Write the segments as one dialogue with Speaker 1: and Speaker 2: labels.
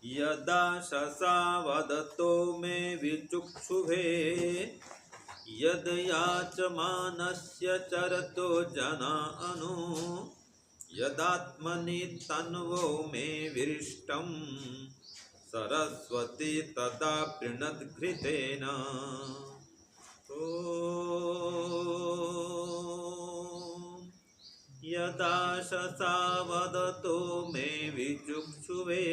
Speaker 1: यदा शशा वदतो मे विचुक्षुभे यद याचमानस्य चरतो जना अनु यदात्मनि तन्वो मे विरिष्टं सरस्वती तदा प्रणतघृतेन। यदा शशा वदतो मे विचुक्षुभे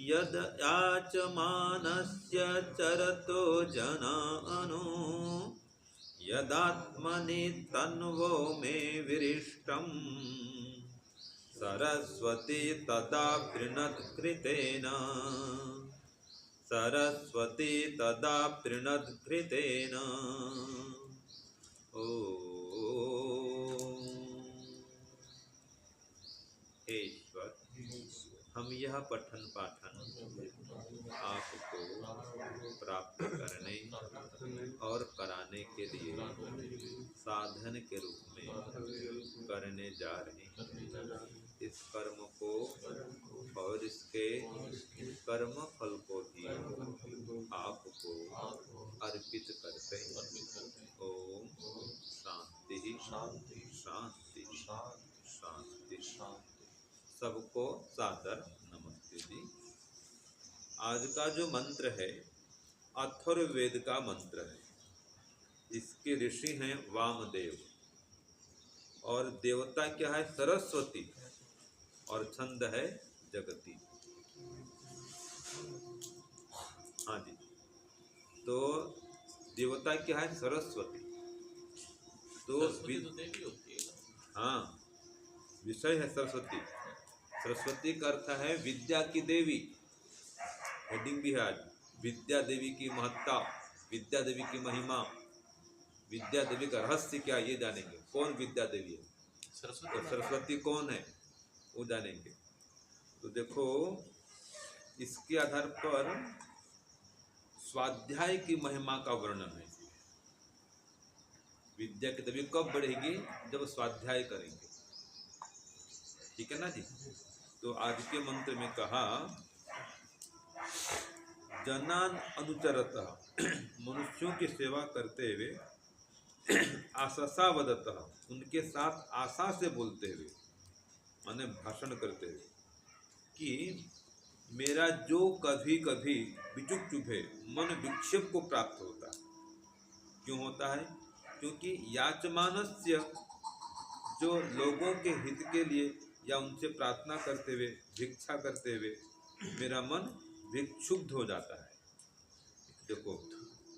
Speaker 1: यद याचमानस्य चरतो जना अनु यदात्मनि तन्वो मे विरिष्टं सरस्वती तदा प्रणतघृतेन। सरस्वती तदा प्रणतघृतेन। ईश्वर, हम यह पठन पाठन आपको प्राप्त करने और कराने के लिए साधन के रूप में करने जा रहे हैं। इस कर्म को और इसके कर्म फल को भी आपको अर्पित करते हैं। ओम शांति शांति शांति शांति शांति। सबको सादर नमस्ते जी। आज का जो मंत्र है अथर्ववेद का मंत्र है। इसके ऋषि हैं वामदेव और देवता क्या है? सरस्वती और छंद है जगती। हाँ जी, तो देवता क्या है? सरस्वती। तो देवी होती है। हाँ, विषय है सरस्वती। सरस्वती का अर्थ है विद्या की देवी। हेडिंग भी है आज, विद्या देवी की महत्ता, विद्या देवी की महिमा, विद्या देवी का रहस्य क्या ये जानेंगे। कौन विद्या देवी है? सरस्वती। तो सरस्वती कौन है वो जानेंगे। तो देखो, इसके आधार पर स्वाध्याय की महिमा का वर्णन है। विद्या की देवी कब बढ़ेगी? जब स्वाध्याय करेंगे। ठीक है ना जी। तो आज के मंत्र में कहा जनान अनुचरतः, मनुष्यों की सेवा करते हुए, आशा वदतः, उनके साथ आशा से बोलते हुए, माने भाषण करते हुए कि मेरा जो कभी कभी विचुक्षुभे मन विक्षेप को प्राप्त होता है। क्यों होता है? क्योंकि याचमानस्य, जो लोगों के हित के लिए या उनसे प्रार्थना करते हुए, भिक्षा करते हुए मेरा मन विक्षुब्ध हो जाता है। देखो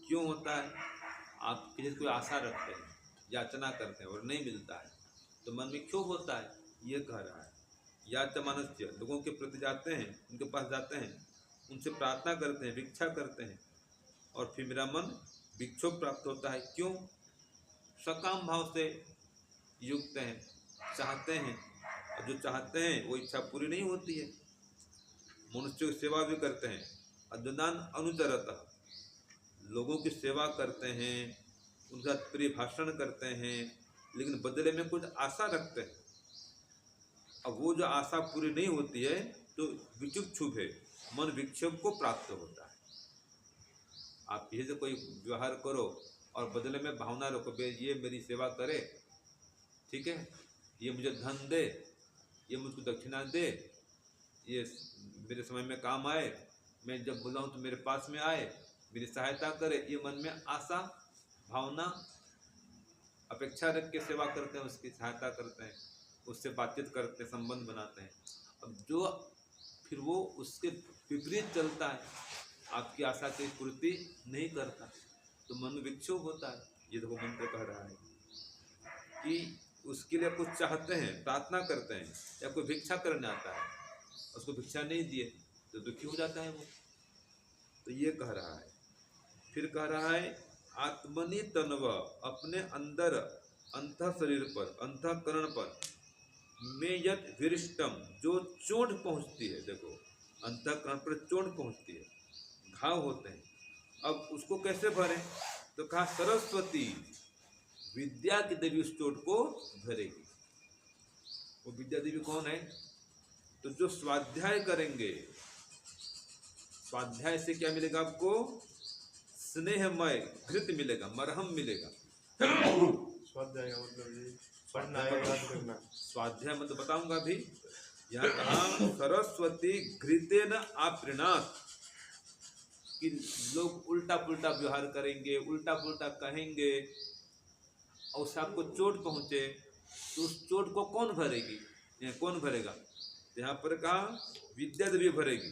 Speaker 1: क्यों होता है? आप किसी कोई आशा रखते हैं, याचना करते हैं और नहीं मिलता है तो मन विक्षोभ होता है। ये कह रहा है याचमानस्य, लोगों के प्रति जाते हैं, उनके पास जाते हैं, उनसे प्रार्थना करते हैं, भिक्षा करते हैं और फिर मेरा मन विक्षोभ प्राप्त होता है। क्यों? सकाम भाव से युक्त हैं, चाहते हैं, और जो चाहते हैं वो इच्छा पूरी नहीं होती है। मनुष्य की सेवा भी करते हैं, अज्ञान अनुचरतः, लोगों की सेवा करते हैं, उनका प्रिय भाषण करते हैं, लेकिन बदले में कुछ आशा रखते हैं। अब वो जो आशा पूरी नहीं होती है तो विचुक्षुभ है, मन विक्षेप को प्राप्त होता है। आप किसी से कोई व्यवहार करो और बदले में भावना रखो, ये मेरी सेवा करे, ठीक है, ये मुझे धन दे, ये मुझको दक्षिणा दे, ये मेरे समय में काम आए, मैं जब बुलाऊं तो मेरे पास में आए, मेरी सहायता करे। ये मन में आशा भावना अपेक्षा रख के सेवा करते हैं, उसकी सहायता करते हैं, उससे बातचीत करते हैं, संबंध बनाते हैं। अब जो फिर वो उसके विपरीत चलता है, आपकी आशा की पूर्ति नहीं करता, तो मन में विक्षोभ होता है। ये देखो मंत्र कह रहा है कि उसके लिए कुछ चाहते हैं, प्रार्थना करते हैं, या कोई भिक्षा करने आता है, उसको भिक्षा नहीं दिए तो दुखी हो जाता है वो। तो ये कह रहा है। फिर कह रहा है आत्मनि तन्व, अपने अंदर अंतः शरीर पर, अंतःकरण पर, में यत विरिष्टम, जो चोट पहुंचती है। देखो अंतःकरण पर चोट पहुंचती है, घाव होते हैं। अब उसको कैसे भरें? तो कहा सरस्वती, विद्या की देवी उस चोट को भरेगी। वो विद्या देवी कौन है? तो जो स्वाध्याय करेंगे, स्वाध्याय से क्या मिलेगा आपको? स्नेहमय घृत मिलेगा, मरहम मिलेगा।
Speaker 2: स्वाध्याय का मतलब ये पढ़ना है, याद करना।
Speaker 1: स्वाध्याय मतलब बताऊंगा अभी। यहाँ कहा सरस्वती घृतेन आपृणात, कि लोग उल्टा पुल्टा व्यवहार करेंगे, उल्टा पुल्टा कहेंगे और उससे आपको चोट पहुंचे, तो उस चोट को कौन भरेगी? कौन भरेगा? यहाँ पर कहा विद्या देवी भरेगी।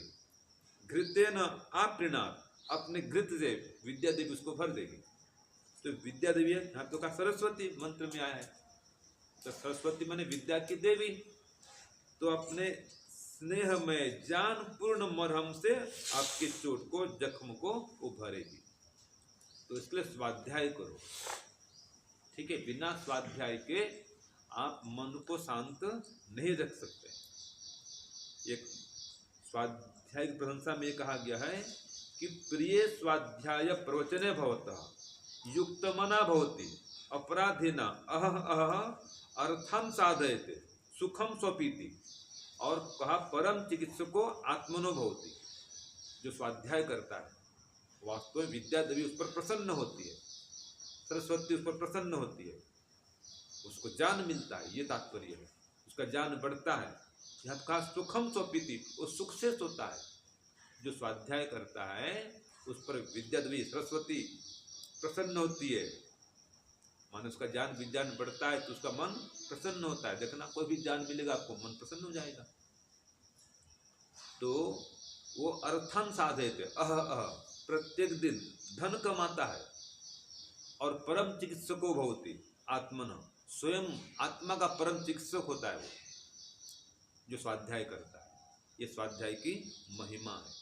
Speaker 1: घृतेन आपृणात, अपने घृत से विद्या देवी उसको भर देगी। तो विद्या देवी है, यहाँ तो कहा सरस्वती मंत्र में आया है, तो सरस्वती माने विद्या की देवी। तो अपने स्नेह में जान पूर्ण मरहम से आपके चोट को, जख्म को उभरेगी। तो इसलिए स्वाध्याय करो, ठीक है। बिना स्वाध्याय के आप मन को शांत नहीं रख सकते। एक स्वाध्याय की प्रशंसा में कहा गया है कि प्रिय स्वाध्याय प्रवचने भवतः युक्तमना भवति अपराधीना अह अह अर्थम साधयते सुखम स्वपीति। और कहा परम चिकित्सको आत्मनो भवति। जो स्वाध्याय करता है वास्तव में विद्या देवी उस पर प्रसन्न होती है, सरस्वती उस पर प्रसन्न होती है, उसको ज्ञान मिलता है, ये तात्पर्य है। उसका ज्ञान बढ़ता है। यहाँ कहा सुखम स्वपीति, वो सुख से सोता है। जो स्वाध्याय करता है उस पर विद्या देवी सरस्वती प्रसन्न होती है, मानो उसका ज्ञान विज्ञान बढ़ता है तो उसका मन प्रसन्न होता है। देखना कोई भी ज्ञान मिलेगा आपको, मन प्रसन्न हो जाएगा। तो वो अर्थन साधयते अह अह, प्रत्येक दिन धन कमाता है। और परम चिकित्सको भवति आत्मन, स्वयं आत्मा का परम चिकित्सक होता है वो, जो स्वाध्याय करता है। ये स्वाध्याय की महिमा है।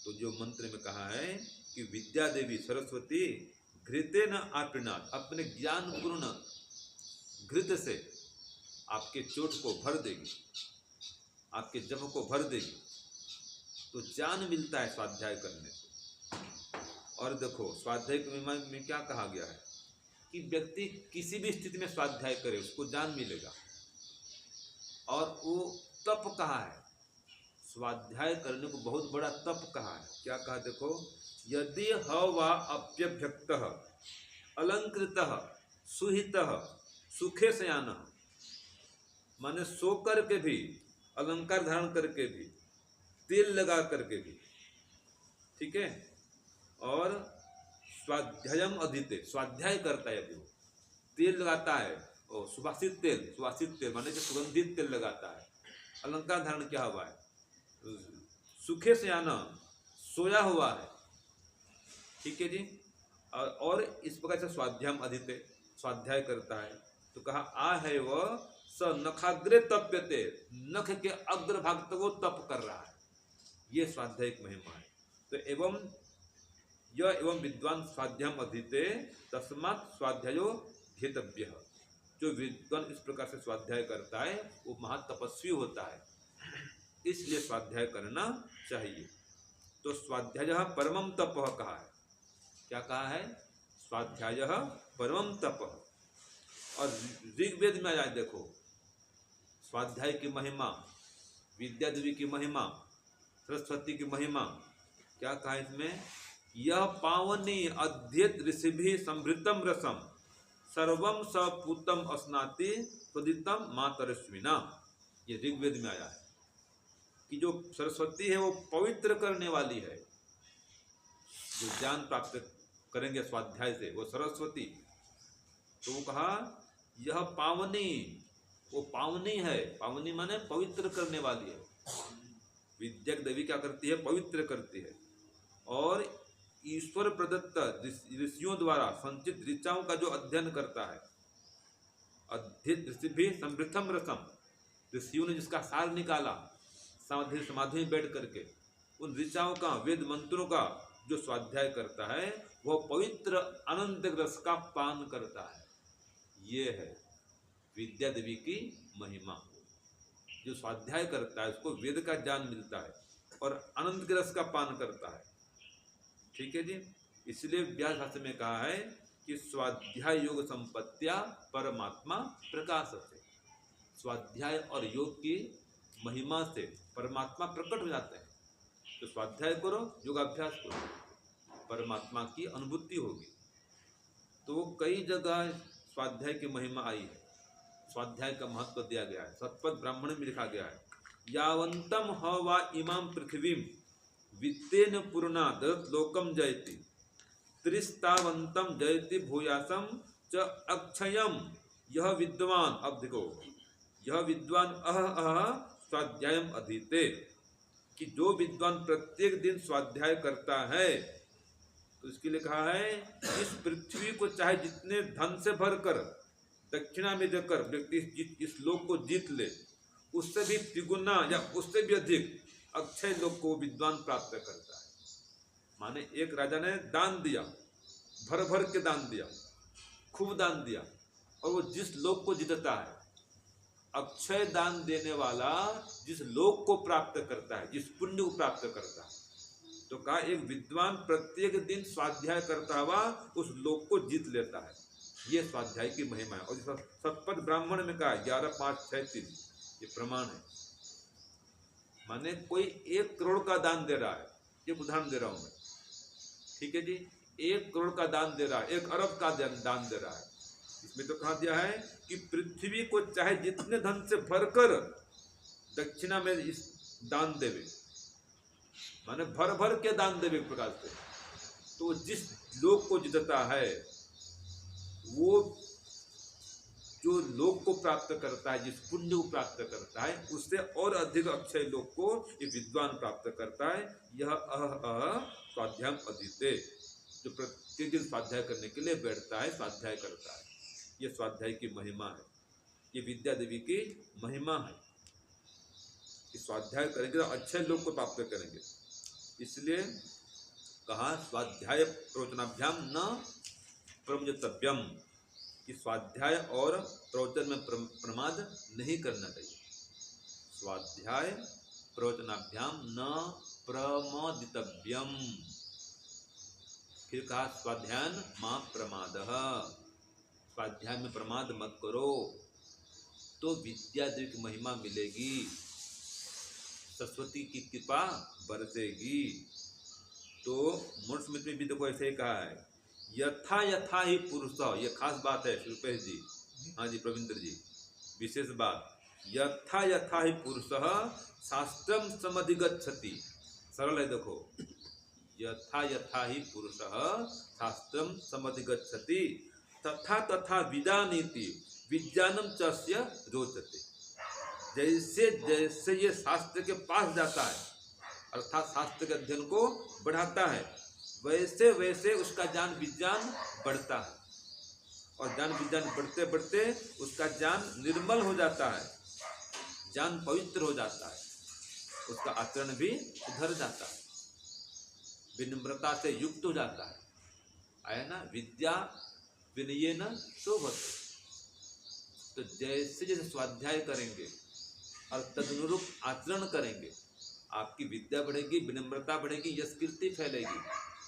Speaker 1: तो जो मंत्र में कहा है कि विद्या देवी सरस्वती घृतेन आपृणात, अपने ज्ञान पूर्ण घृत से आपके चोट को भर देगी, आपके जख्म को भर देगी। तो ज्ञान मिलता है स्वाध्याय करने से। और देखो स्वाध्याय के में क्या कहा गया है कि व्यक्ति किसी भी स्थिति में स्वाध्याय करे उसको ज्ञान मिलेगा। और वो तप कहा है, स्वाध्याय करने को बहुत बड़ा तप कहा है। क्या कहा देखो, यदि ह वा अप्यभ्यक्तः अलंकृतः सुहितः सुखे शयानः, माने सो करके भी, अलंकार धारण करके भी, तेल लगा करके भी, ठीक है। और स्वाध्यायम अधीते, स्वाध्याय करता है अभी वो, तेल लगाता है, और सुवासित तेल माने जो सुगंधित तेल लगाता है। अलंकार धारण क्या हुआ है, सुखे शयाना, सोया हुआ है, ठीक है जी। और इस प्रकार से स्वाध्यायम अधीते, स्वाध्याय करता है। तो कहा आ है वह स नखाग्रे तप्यते, नख के अग्र भाग तक वो तप कर रहा है। ये स्वाध्याय की महिमा है। तो एवं यह एवं विद्वान स्वाध्यायम अधीते तस्मात् स्वाध्यायो ध्येतव्यः। जो विद्वान इस प्रकार से स्वाध्याय करता है वो महातपस्वी होता है, इसलिए स्वाध्याय करना चाहिए। तो स्वाध्याय परमम तपः कहा है। क्या कहा है? स्वाध्याय परमम तपः। और ऋग्वेद में आया देखो, स्वाध्याय की महिमा, विद्या देवी की महिमा, सरस्वती की महिमा। क्या कहा इसमें? यह पावनी अध्येत ऋषिभिः संभृतम रसम सर्वम सपूतम अस्नाति स्वदितम मातरश्विना। ये ऋग्वेद में आया है कि जो सरस्वती है वो पवित्र करने वाली है। जो ज्ञान प्राप्त करेंगे स्वाध्याय से वो सरस्वती। तो वो कहा यह पावनी, वो पावनी है। पावनी माने पवित्र करने वाली है। विद्या देवी क्या करती है? पवित्र करती है। और ईश्वर प्रदत्त ऋषियों द्वारा संचित ऋचाओं का जो अध्ययन करता है, अध्यित ऋषि भी समृद्धम रसम, ऋषियों ने जिसका सार निकाला समाधि में बैठ करके, उन ऋचाओं का, वेद मंत्रों का जो स्वाध्याय करता है वह पवित्र अनंत रस का पान करता है। ये है विद्या देवी की महिमा। जो स्वाध्याय करता है उसको वेद का ज्ञान मिलता है और अनंत के रस का पान करता है। ठीक है जी। इसलिए व्यास शास्त्र में कहा है कि स्वाध्याय योग संपत्तिया परमात्मा प्रकाशते। स्वाध्याय और योग की महिमा से परमात्मा प्रकट हो जाते हैं। तो स्वाध्याय करो, योगाभ्यास करो, परमात्मा की अनुभूति होगी। तो कई जगह स्वाध्याय की महिमा आई है, स्वाध्याय का महत्व दिया गया है। सतपथ ब्राह्मण में लिखा गया है, यावंतम ह वा इमाम पृथ्वीम वित्तेन पूर्णाद लोकम जयति त्रिस्तावंतम जयति भूयासम च अक्षयम यह विद्वान। अब देखो, यह विद्वान अह स्वाध्यायम अधीते, कि जो विद्वान प्रत्येक दिन स्वाध्याय करता है, तो इसके लिए कहा है इस पृथ्वी को चाहे जितने धन से भरकर दक्षिणा में देकर व्यक्ति इस लोक को जीत ले, उससे भी तिगुना या उससे भी अधिक अक्षय लोक को विद्वान प्राप्त करता है। माने एक राजा ने दान दिया, भर भर के दान दिया, खूब दान दिया, और वो जिस लोक को जीतता है, अक्षय दान देने वाला जिस लोक को प्राप्त करता है, जिस पुण्य को प्राप्त करता है, तो कहा एक विद्वान प्रत्येक दिन स्वाध्याय करता हुआ उस लोक को जीत लेता है। ये स्वाध्याय की महिमा है। और सतपथ ब्राह्मण में कहा 11, 5, 6, 3 ये प्रमाण है। माने कोई 1 करोड़ का दान दे रहा है, एक उदाहरण दे रहा हूं मैं, ठीक है जी, 1 करोड़ का दान दे रहा है, 1 अरब का दान दे रहा है। इसमें तो कहा दिया है कि पृथ्वी को चाहे जितने धन से भरकर दक्षिणा में इस दान देवे, माने भर भर के दान देवे एक प्रकार से, तो जिस लोक को जीतता है, वो जो लोक को प्राप्त करता है, जिस पुण्य को प्राप्त करता है, उससे और अधिक अक्षय लोक को ये विद्वान प्राप्त करता है। यह स्वाध्याय अधीते, जो प्रत्येक दिन स्वाध्याय करने के लिए बैठता है, स्वाध्याय करता है, ये स्वाध्याय की महिमा है। ये विद्या देवी की महिमा है कि स्वाध्याय करेंगे तो अच्छे लोग को प्राप्त करेंगे। इसलिए कहा स्वाध्याय प्रवचनाभ्याम न प्रमजतव्यम, कि स्वाध्याय और प्रवचन में प्रमाद नहीं करना चाहिए। स्वाध्याय प्रवचनाभ्याम न प्रमदितव्यम। फिर कहा स्वाध्यायन मां प्रमादः, स्वाध्याय में प्रमाद मत करो, तो विद्या देवी की महिमा मिलेगी, सरस्वती की कृपा बरसेगी। तो मनुस्मृति में भी देखो ऐसे ही कहा है, यथा यथा ही पुरुष, ये खास बात है रुपेश जी, हाँ जी प्रविंदर जी, विशेष बात, यथा यथा ही पुरुष शास्त्रम समधिगच्छति। सरल है, देखो, यथा यथा ही पुरुष शास्त्रम समधिगच्छति तथा तथा विजानीति विज्ञानम चस्य रोचते। जैसे जैसे ये शास्त्र के पास जाता है, अर्थात शास्त्र के अध्ययन को बढ़ाता है, वैसे वैसे उसका ज्ञान विज्ञान बढ़ता है, और ज्ञान विज्ञान बढ़ते बढ़ते उसका ज्ञान निर्मल हो जाता है, ज्ञान पवित्र हो जाता है, उसका आचरण भी सुधर जाता है, विनम्रता से युक्त हो जाता है। आया ना, विद्या विनयेन शोभते। तो जैसे जैसे स्वाध्याय करेंगे और तदनुरूप आचरण करेंगे, आपकी विद्या बढ़ेगी, विनम्रता बढ़ेगी, यश कीर्ति फैलेगी,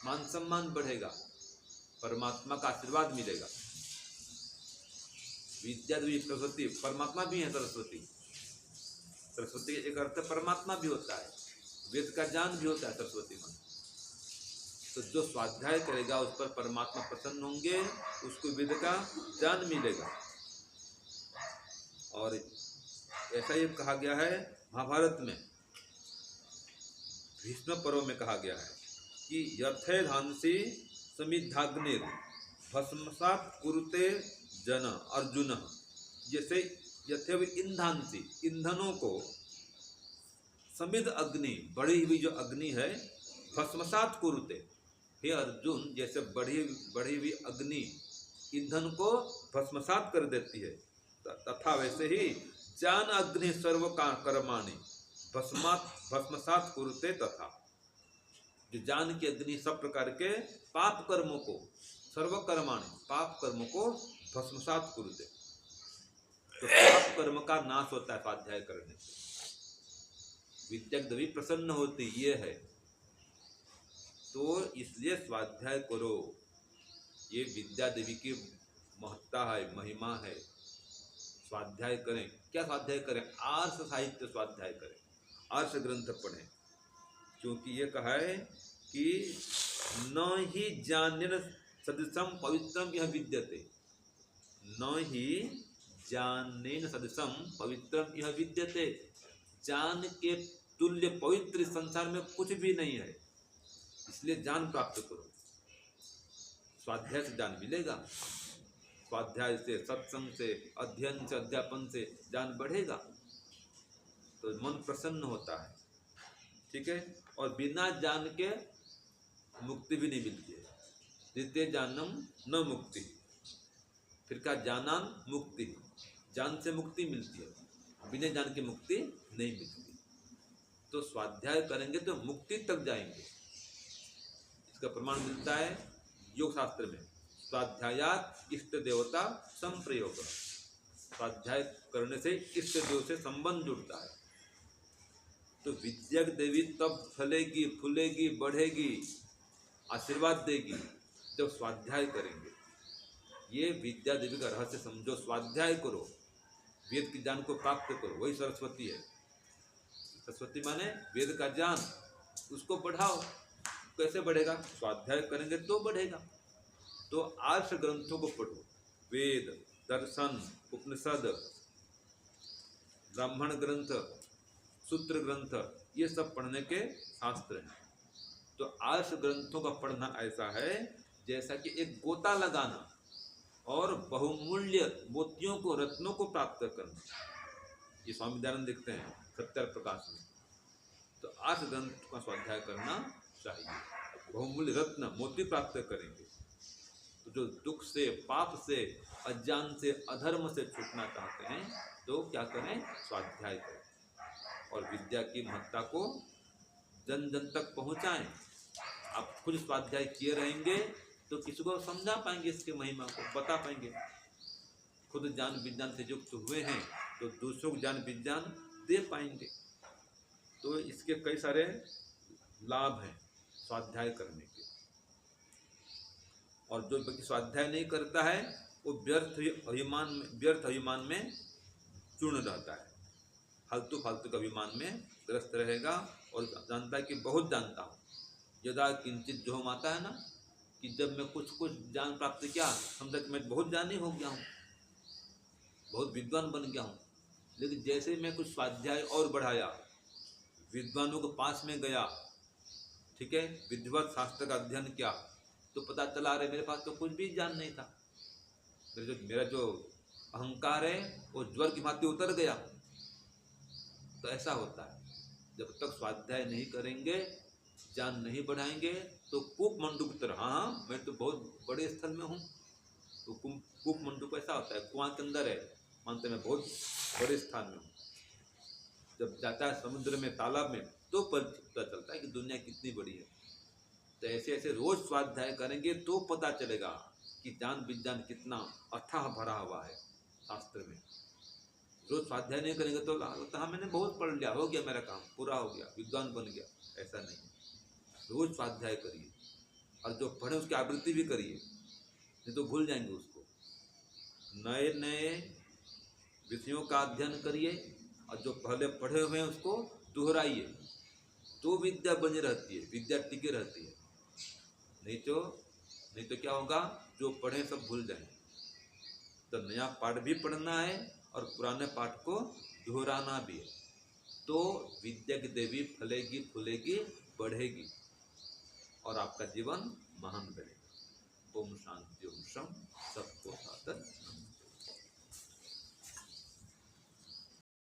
Speaker 1: मान सम्मान बढ़ेगा, परमात्मा का आशीर्वाद मिलेगा। विद्या देवी सरस्वती, परमात्मा भी है सरस्वती, सरस्वती एक अर्थ परमात्मा भी होता है, वेद का ज्ञान भी होता है सरस्वती में। तो जो स्वाध्याय करेगा उस पर परमात्मा प्रसन्न होंगे, उसको वेद का ज्ञान मिलेगा। और ऐसा ही कहा गया है महाभारत में, भीष्म पर्व में कहा गया है कि यथेधांसी समिद्धाग्निर भस्मसात् कुरुते जन अर्जुन। जैसे यथेव ईंधांसी, ईंधनों को, समिद अग्नि, बढ़ी हुई जो अग्नि है, भस्मसात् कुरुते, हे अर्जुन, जैसे बढ़ी हुई अग्नि ईंधन को भस्मसात कर देती है, तथा वैसे ही ज्ञान अग्नि सर्व कर्माणि भस्मसात कुरुते। तथा जो ज्ञान की अग्नि सब प्रकार के पाप कर्मों को, सर्व कर्माणि, पाप कर्मों को भस्मसात कुरुते। तो पाप कर्म का नाश होता है स्वाध्याय करने से, विद्या देवी प्रसन्न होती, ये है। तो इसलिए स्वाध्याय करो, ये विद्या देवी की महत्ता है, महिमा है। स्वाध्याय करें। क्या स्वाध्याय करें? आर्ष साहित्य स्वाध्याय करें, आर्ष ग्रंथ पढ़ें, क्योंकि ये कहा है कि न ही जानेन सदृशम पवित्रम यह विद्यते, न ही जानेन सदृशम पवित्रम यह विद्यते। जान के तुल्य पवित्र संसार में कुछ भी नहीं है, इसलिए ज्ञान प्राप्त करो। स्वाध्याय से ज्ञान मिलेगा, स्वाध्याय से, सत्संग से, अध्ययन से, अध्यापन से ज्ञान बढ़ेगा, तो मन प्रसन्न होता है। ठीक है, और बिना ज्ञान के मुक्ति भी नहीं मिलती है। द्वितीय ज्ञानम न मुक्ति, फिर का ज्ञानान मुक्ति, ज्ञान से मुक्ति मिलती है, बिना ज्ञान की मुक्ति नहीं मिलती। तो स्वाध्याय करेंगे तो मुक्ति तक जाएंगे। इसका प्रमाण मिलता है योग शास्त्र में, स्वाध्यायात इष्ट देवता संप्रयोग। स्वाध्याय करने से इष्ट देव से संबंध जुड़ता है। तो विद्या देवी तब फलेगी, फूलेगी, बढ़ेगी, आशीर्वाद देगी जब स्वाध्याय करेंगे। ये विद्या देवी का रहस्य समझो, स्वाध्याय करो, वेद के ज्ञान को प्राप्त करो, वही सरस्वती है। सरस्वती माने वेद का ज्ञान, उसको बढ़ाओ। कैसे बढ़ेगा? स्वाध्याय करेंगे तो बढ़ेगा। तो आर्ष ग्रंथों को पढ़ो, वेद, दर्शन, उपनिषद, ब्राह्मण ग्रंथ, सूत्र ग्रंथ, ये सब पढ़ने के शास्त्र हैं। तो आर्ष ग्रंथों का पढ़ना ऐसा है जैसा कि एक गोता लगाना और बहुमूल्य मोतियों को, रत्नों को प्राप्त करना। ये स्वामी दयानंद लिखते हैं सत्यार्थ प्रकाश में। तो आर्ष ग्रंथ का स्वाध्याय करना चाहिए, बहुमूल्य रत्न, मोती प्राप्त करेंगे। तो जो दुख से, पाप से, अज्ञान से, अधर्म से छूटना चाहते हैं तो क्या करें? स्वाध्याय करें और विद्या की महत्ता को जन जन तक पहुंचाएं। आप खुद स्वाध्याय किए रहेंगे तो किसी को समझा पाएंगे, इसके महिमा को बता पाएंगे। खुद ज्ञान विज्ञान से युक्त हुए हैं तो दूसरों को ज्ञान विज्ञान दे पाएंगे। तो इसके कई सारे लाभ हैं स्वाध्याय करने के। और जो व्यक्ति स्वाध्याय नहीं करता है वो व्यर्थ अभिमान में चूर्ण रहता है, फालतू का अभिमान में ग्रस्त रहेगा और जानता है कि बहुत जानता हूँ। यदा किंचित जो हम आता है ना, कि जब मैं कुछ ज्ञान प्राप्त किया, समझा कि मैं बहुत ज्ञानी हो गया हूँ, बहुत विद्वान बन गया हूँ। लेकिन जैसे मैं कुछ स्वाध्याय और बढ़ाया, विद्वानों के पास में गया, ठीक है, विधिवत शास्त्र का अध्ययन किया, तो पता चला रहे मेरे पास तो कुछ भी ज्ञान नहीं था। मेरा जो अहंकार है वो ज्वर की भांति उतर गया। तो ऐसा होता है, जब तक स्वाध्याय नहीं करेंगे, ज्ञान नहीं बढ़ाएंगे तो कूप मंडूक की तरह, हाँ मैं तो बहुत बड़े स्थल में हूँ। तो कूप मंडूक ऐसा होता है, कुआं के अंदर है, मानते मैं बहुत बड़े स्थान में हूँ। जब जाता है समुद्र में, तालाब में, तो पता चलता है कि दुनिया कितनी बड़ी है। तो ऐसे ऐसे रोज स्वाध्याय करेंगे तो पता चलेगा कि ज्ञान विज्ञान कितना अथाह भरा हुआ है शास्त्र में। रोज स्वाध्याय नहीं करेंगे तो लगता है मैंने बहुत पढ़ लिया, हो गया मेरा काम पूरा हो गया, विद्वान बन गया। ऐसा नहीं, रोज स्वाध्याय करिए और जो पढ़े उसकी आवृत्ति भी करिए, नहीं तो भूल जाएंगे उसको। नए नए विषयों का अध्ययन करिए और जो पहले पढ़े हुए हैं उसको दोहराइए, तो विद्या बनी रहती है, विद्या टिके रहती है। नहीं तो क्या होगा, जो पढ़े सब भूल जाएंगे। तो नया पाठ भी पढ़ना है और पुराने पाठ को दोहराना भी है, तो विद्या की देवी फलेगी, फूलेगी, बढ़ेगी और आपका जीवन महान बनेगा। ओम शांति, ओम शम, सबको सादर।